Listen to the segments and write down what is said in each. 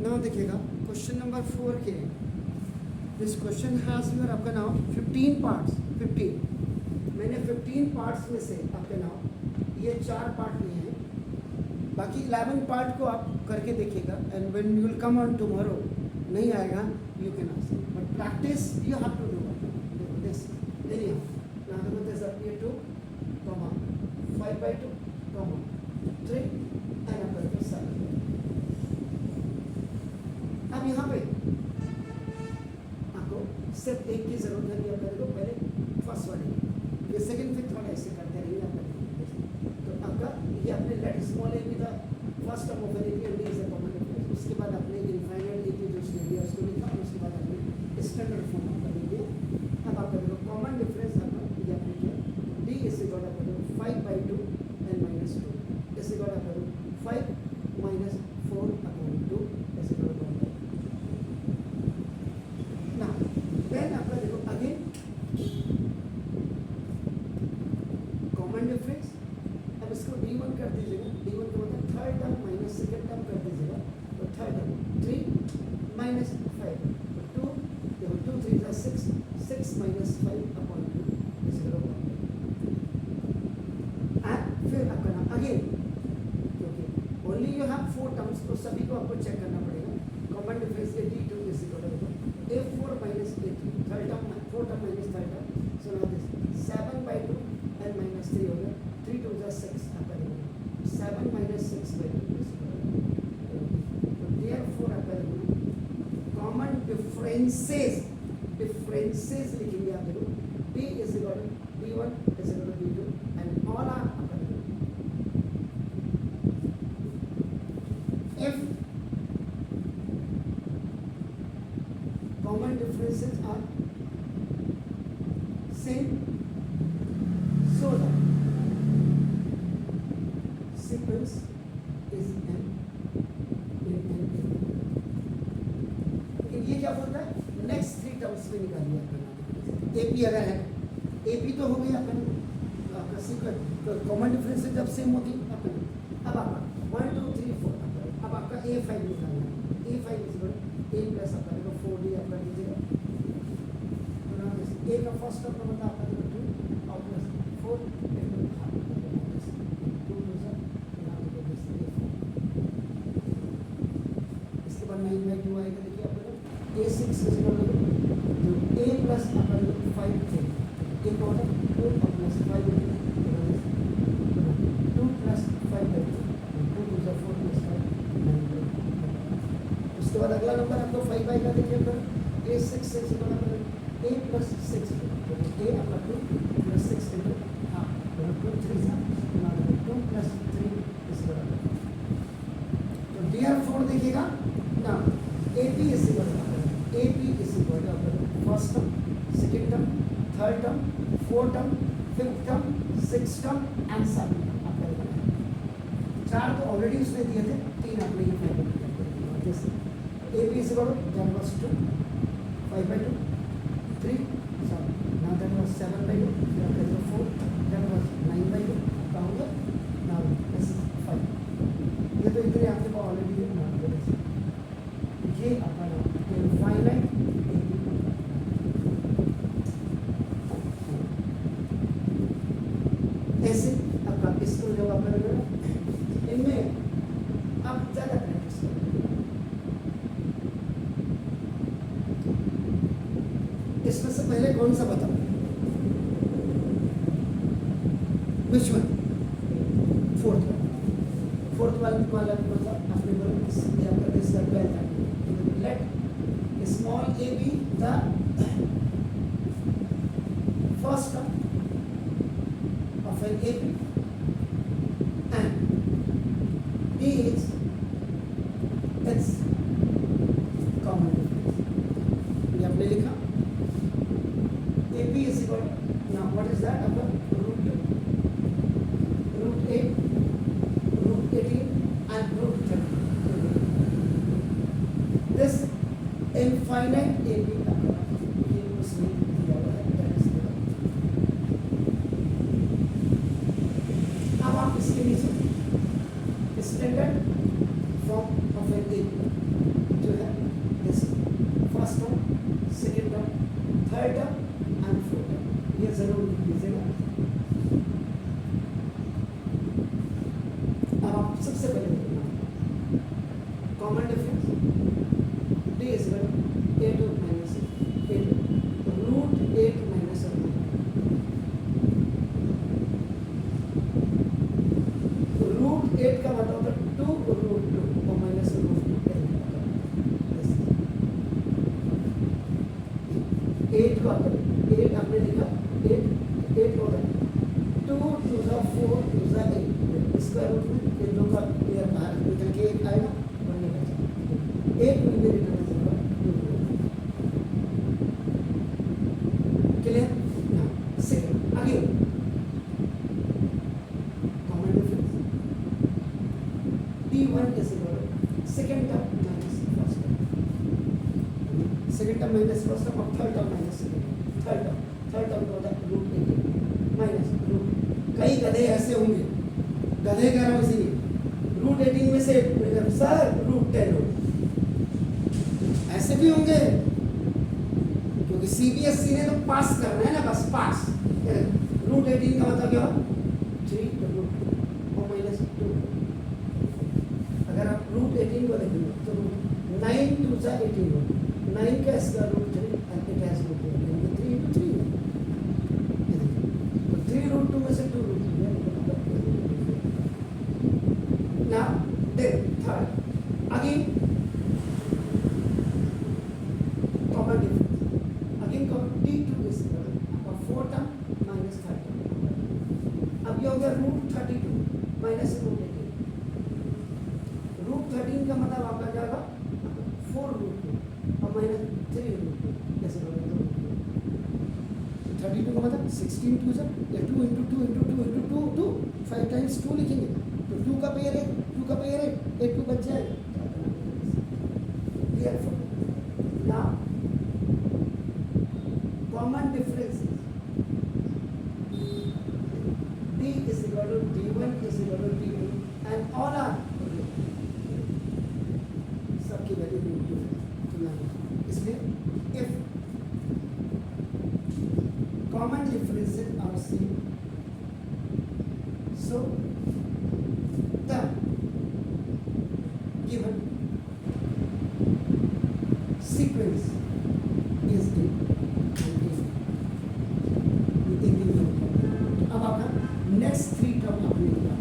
Now देखिएगा question number 4 के this question has your आपका नाम 15 पार्ट्स 15 मैंने 15 पार्ट्स में से आपके नाम ये 4 पार्ट लिए हैं, बाकी 11 पार्ट को आप करके देखिएगा and when you will come on tomorrow नहीं आएगा you can ask but practice you have to do this anyhow now देखो this up 2 comma 5/2 comma 3 and upper the 7। अब यहाँ पे आपको सिर्फ एक की जरूरत है, आपको पहले फर्स्ट वाले ये सेकंड फिर थर्ड ऐसे करते रहेंगे आपका। तो आपका ये अपने let small a b the first term of an a b and is a common difference. उसके बाद अपने इनफाइनाइट ए बी जो उसने दिया उसको लिखा और उसके बाद अपने स्टैंडर्ड फॉर्म आपका लिख दिया। अब आपका देखो कॉमन डिफरेंस आपका ये आपने किया d is equal to 5/2 and -2 is equal to 5 - 4/2 is equal to then आपका देखो अगेन कॉमन डिफरेंस। अब इसको d1 कर दीजिएगा, d1 का मतलब third term minus second term कर दीजिएगा, तो थर्ड टर्म 3 - 5 तो 2 देखो 2 3 is 6 6 - 5/2 is equal to 1। And फिर आपका नाम अगेन क्योंकि ओनली यू हैव 4 टर्म्स तो सभी को आपको चेक करना पड़ेगा। कॉमन डिफरेंस के d2 is equal to a4 - a3 third term 4 term minus third term so now this 7/2 and -3 हो गया 3 2 is 6 आपका 7 - 6/2 तो देयरफॉर आपका कॉमन डिफरेंसेस लिखेंगे आप देखो d is equal to d1 is equal to d2 and all are if common differences are same so that sequence is n in n। ये क्या बोलता है नेक्स्ट 3 टर्म्स में निकालिए आपका AP अगर है AP तो हो गई आपका सीक्वेंस कॉमन डिफरेंसेस जब सेम होती अपना। अब आपका 1 2 3 4 अब आपका A5 निकालना है A5 is equal a plus आपका देखो 4d आप कर दीजिएगा a का फर्स्ट टर्म मतलब आपका देखो 2 और प्लस 4 into half 2 प्लस इसके बाद 9/2 आएगा। देखिए आपका a6 is equal to a plus आपका 5 थे एक और 2 और प्लस 5 2 प्लस 5/2 2 2 4 प्लस 5 उसके बाद अगला नंबर आपको 5 आएगा। देखिए आपका a6 से a प्लस 6 a आपका 2 प्लस 6 into हाफ 2 3 2 प्लस 3 इस बराबर। तो देयरफॉर देखिएगा ना AP is equal to first term second term third term fourth term fifth term sixth term and seventh term आपका 4 तो ऑलरेडी उसने दिए थे, 3 आपने ये फाइंड किया जैसे AP is equal to that was 2 5/2 3 sorry now that was 7/2 that was 4 that was 9/2 क्या हो गया now this is 5। ये तो इतने आपके पास ऑलरेडी है ना ये अपना इनफाइनाइट ऐसे आपका इसको जब आप करेंगे इनमें आप ज़्यादा प्रैक्टिस करेंगे। इसमें से पहले कौन सा बताओ विच वन फोर्थ वाला मतलब आपने बोला this let small a be the first term of an AP and D is its common difference। ये आपने लिखा AP is equal to now what is that upper root 8 root 18 and root 30 this infinite AP ये उसमें दिया हुआ है that is given। अब आप इसके नीचे standard form of an AP first term, second term, third term and fourth term, ये जरूर लिख लीजिएगा। अब आप सबसे पहले देखना common difference d is equal to a2 minus a2 root 8 minus root 8 का मतलब होता है 2 root 2 और minus root 8 को 8 आपने लिखा 8 होता है 2 to the 4 to the 8 square root में इन दोनों का क्लियर बाहर निकल के 1 आएगा और निकल जाएगा 8 will be written as 2 clear now second again common difference d1 is equal to second term minus first term minus first term और third term minus second term third term तो होता है root 18 minus root कई गधे ऐसे होंगे गधे कह रहा हूँ इसीलिए रूट 18 में से सर रूट 10 हो ऐसे भी होंगे क्योंकि सीबीएसई ने तो पास करना है ना बस पास रूट 18 का मतलब क्या 3 रूट और माइनस 2 अगर आप रूट 18 को देखेंगे तो 9 टू सा 18 हो 9 का square root 3 and it has root 3 into 3 3 root 2 में से 2 root 3 now then third again common difference again d2 is equal to 4 term minus 3rd term अब ये हो गया रूट 32 माइनस रूट 18 रूट 13 का मतलब आपका जाएगा 4 रूट 2 और माइनस 3 रूट 2 जैसे 32 का मतलब 16 2 या 2 into 2 into 2 into 2 2 5 times 2 लिखेंगे तो 2 का पेयर है 2 का पेयर है 8 2 बच जाएगा therefore now common differences d is equal to d1 is equal to d2 and all are सबकी वैल्यू इसलिए if common differences are seen so the given sequence is the अब आपका नेक्स्ट 3 टर्म आपने लिखा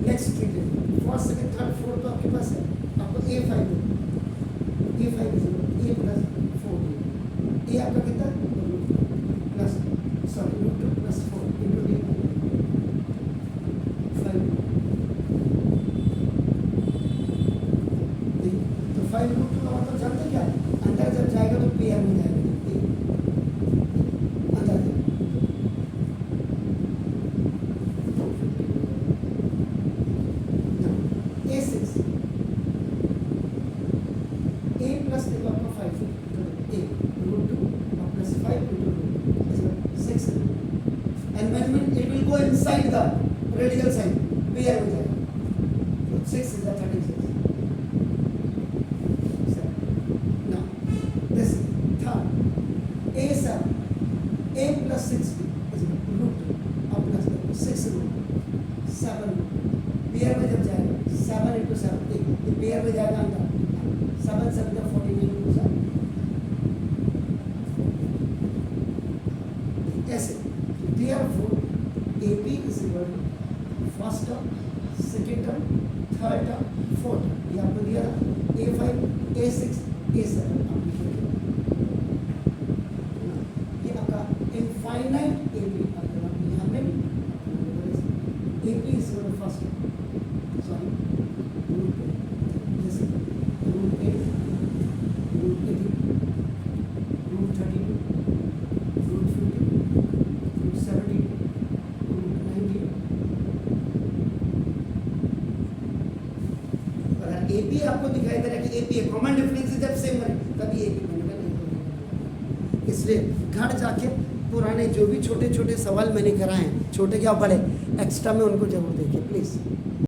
next 3 term first second third fourth तो आपके पास है आपको a5 is a plus 4 a आपका कितना plus sorry root 2 plus 4 into d 5 तो 5 रूट 2 का मतलब जानते क्या अंदर जब जाएगा तो पेयर में जाएगा अंदर a6 a प्लस देखो आपका 5 a root 2 plus 5 into root 6 and when it will go inside the radical sign pair हो जाएगा so 6 is a 36 now this third a7 a plus 6b is root 2 और plus 6 root 7 pair में जब जाएगा 7 into 7 ये pair में जाएगा अंदर 7 7 का 49 into 7 ऐसे therefore AP is equal to first term second term third term fourth term ये आपको दिया था A5 A6 A7 आप लिखेंगे ये आपका infinite AP अगर आप यहाँ में AP is equal to first term sorry root 2 जैसे root 8 root 18 root 32 root 50 root 70 root 90 अगर AP आपको दिखाई दे रहा है कि AP है कॉमन डिफरेंस जब सेम है तभी AP बनेगा नहीं तो नहीं बनेगा इसलिए घर जाके पुराने जो भी छोटे छोटे सवाल मैंने कराए हैं छोटे क्या बड़े एक्स्ट्रा में उनको जरूर देखिए प्लीज़।